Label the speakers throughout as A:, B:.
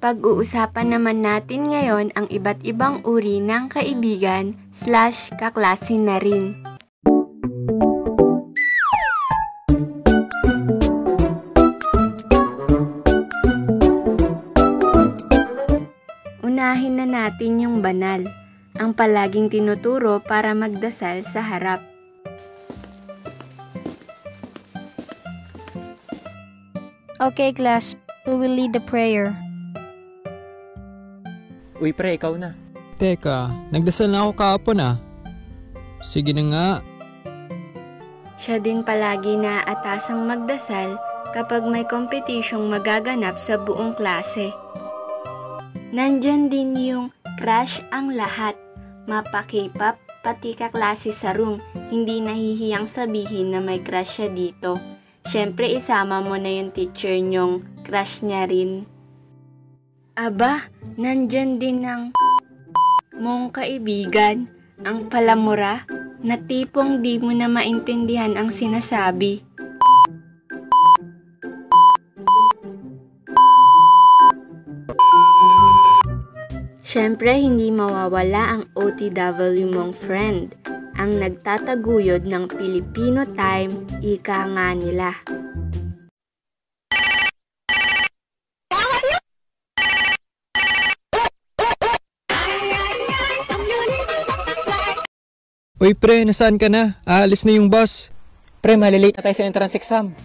A: Pag-uusapan naman natin ngayon ang iba't ibang uri ng kaibigan/kaklase na rin. Unahin na natin yung banal, ang palaging tinuturo para magdasal sa harap.
B: Okay, class. Who will lead the prayer?
C: Uy pre, ikaw na.
D: Teka, nagdasal na ako kahapon ah. Sige na nga.
A: Siya din palagi naaatasang magdasal kapag may kompetisyong magaganap sa buong klase. Nandyan din yung crush ang lahat, mapa-K-pop, pati kaklase sa room, hindi nahihiyang sabihin na may crush siya dito. Siyempre isama mo na yung teacher nyong crush niya rin. Aba, nandyan din ang mong kaibigan, ang palamura, na tipong di mo na maintindihan ang sinasabi. Siyempre, hindi mawawala ang OTW mong friend, ang nagtataguyod ng Filipino time, ika nga nila.
D: Uy pre, nasaan ka na? Aalis na yung bus.
C: Pre, malilate na tayo sa entrance exam.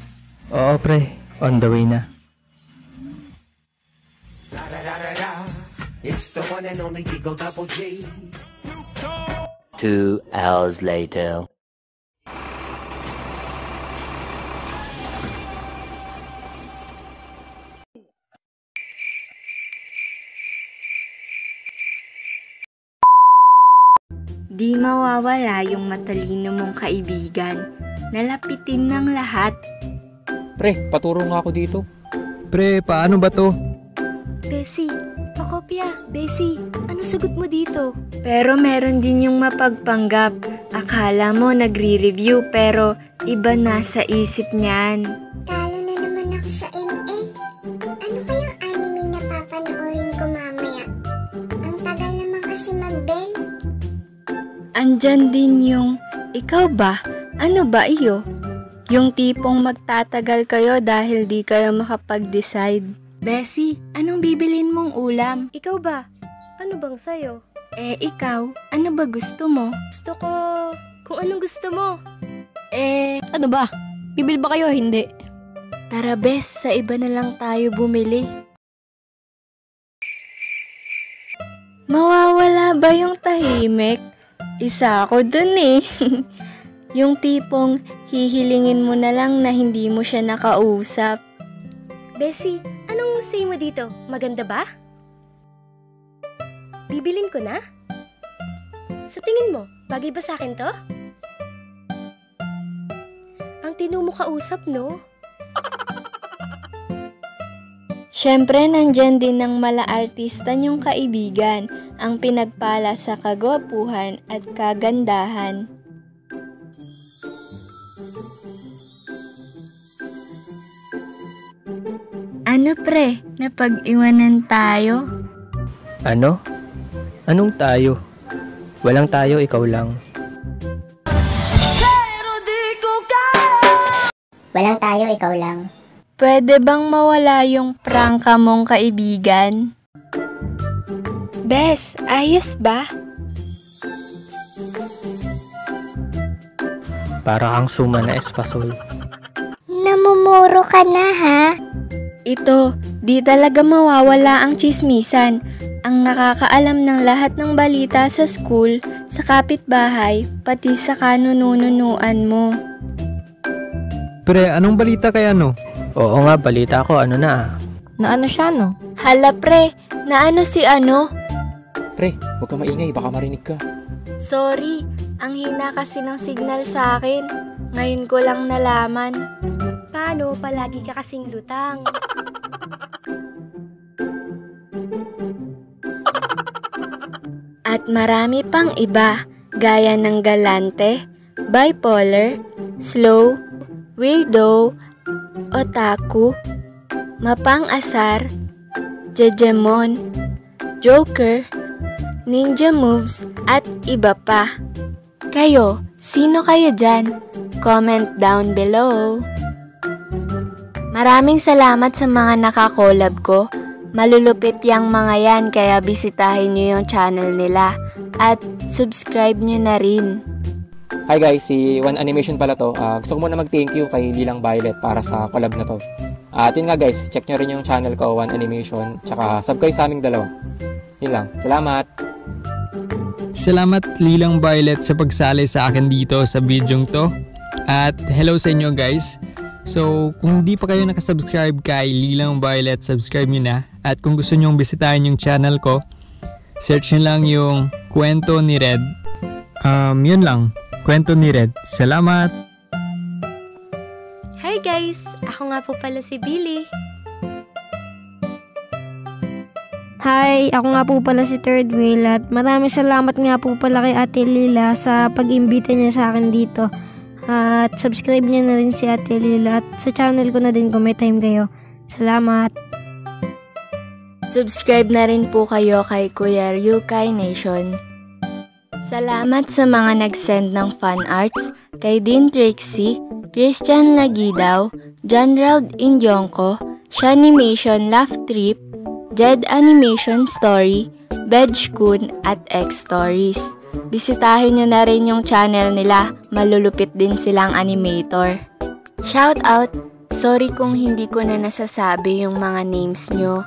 E: Oo pre, on the way na.
F: It's the one and only Digo Double G.
E: 2 hours later.
A: Di mawawala yung matalino mong kaibigan, nalapitin ng lahat.
C: Pre, paturo nga ako dito.
D: Pre, paano ba to?
B: Desi, pakopya. Desi, anong sagot mo dito?
A: Pero meron din yung mapagpanggap. Akala mo nagre-review pero iba na sa isip niyan.
G: Talo na naman ako sa MA. Ano kayang anime na papanoorin ko mamaya? Ang tagal naman kasi mag-bell.
A: Andyan din yung, ikaw ba? Ano ba iyo? Yung tipong magtatagal kayo dahil di kayo makapag-decide. Bessie, anong bibilin mong ulam?
B: Ikaw ba? Ano bang sayo?
A: Ikaw, ano ba gusto mo?
B: Gusto ko kung anong gusto mo.
H: Ano ba? Bibil ba kayo? Hindi.
A: Tara Bes, sa iba na lang tayo bumili. Mawawala ba yung tahimik? Isa ako dun eh. Yung tipong hihilingin mo na lang na hindi mo siya nakausap.
B: Bessie, anong say mo dito? Maganda ba? Bibilin ko na? Sa tingin mo, bagay ba sa akin to? Ang tino mo kausap, no?
A: Siyempre, nandyan din ng mala-artista niyong kaibigan, ang pinagpala sa kagwapuhan at kagandahan. Ano pre, napag-iwanan tayo?
E: Ano? Anong tayo? Walang tayo, ikaw lang.
G: Walang tayo, ikaw lang.
A: Pwede bang mawala yung prangka mong kaibigan? Bes, ayos ba?
E: Para kang suma na espasol.
G: Namumuro ka na ha?
A: Ito, di talaga mawawala ang tsismisan. Ang nakakaalam ng lahat ng balita sa school, sa kapitbahay, pati sa kanununuan mo.
D: Pre, anong balita kaya no?
E: Oo nga, balita ko, ano na.
H: Na ano siya, no?
A: Hala pre, na ano si ano?
C: Pre, huwag ka maingay, baka marinig ka.
A: Sorry, ang hina kasi ng signal sa akin. Ngayon ko lang nalaman.
B: Paano palagi ka kasing lutang?
A: At marami pang iba, gaya ng galante, bipolar, slow, weirdo, otaku, mapang-asar, Jejemon, Joker, Ninja Moves, at iba pa. Kayo, sino kayo dyan? Comment down below. Maraming salamat sa mga nakakolab ko. Malulupit yang mga yan kaya bisitahin nyo yung channel nila at subscribe nyo na rin.
C: Hi guys, si One Animation pala to. Gusto ko muna mag-thank you kay Lilang Violet para sa collab na to. At yun nga guys, check nyo rin yung channel ko, One Animation. Tsaka sub kayo sa aming dalawa. Yun lang. Salamat!
D: Salamat Lilang Violet sa pagsali sa akin dito sa videong to. At hello sa inyo guys. So, kung di pa kayo nakasubscribe kay Lilang Violet, subscribe nyo na. At kung gusto nyong bisitahin yung channel ko, search nyo lang yung Kwento ni Red. Yun lang. Kwento ni Red. Salamat!
B: Hi guys! Ako nga po pala si Billy.
H: Hi, ako nga po pala si Third Wheel at maraming salamat nga po pala kay Ate Lila sa pag-imbita niya sa akin dito. At subscribe niyo na rin si Ate Lila at sa channel ko na din kung may time kayo. Salamat!
A: Subscribe na rin po kayo kay Kuya Ryukay Nation. Salamat sa mga nag-send ng fan arts kay Dean Trixie, Christian Lagidaw, John Rald Indyongko, Shanimation Laugh Trip, Jed Animation Story, Bedjkun at X Stories. Bisitahin nyo na rin yung channel nila, malulupit din silang animator. Shout out! Sorry kung hindi ko na nasasabi yung mga names nyo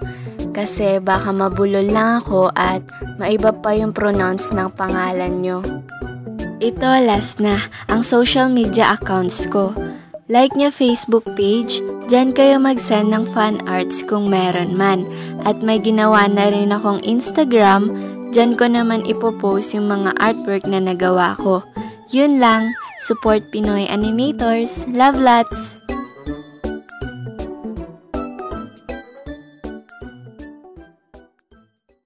A: kasi baka mabulol lang ako at maiba pa yung pronounce ng pangalan nyo. Ito last na, ang social media accounts ko. Like nyo Facebook page, dyan kayo mag-send ng fan arts kung meron man. At may ginawa na rin akong Instagram, dyan ko naman ipopost yung mga artwork na nagawa ko. Yun lang, support Pinoy animators. Love lots!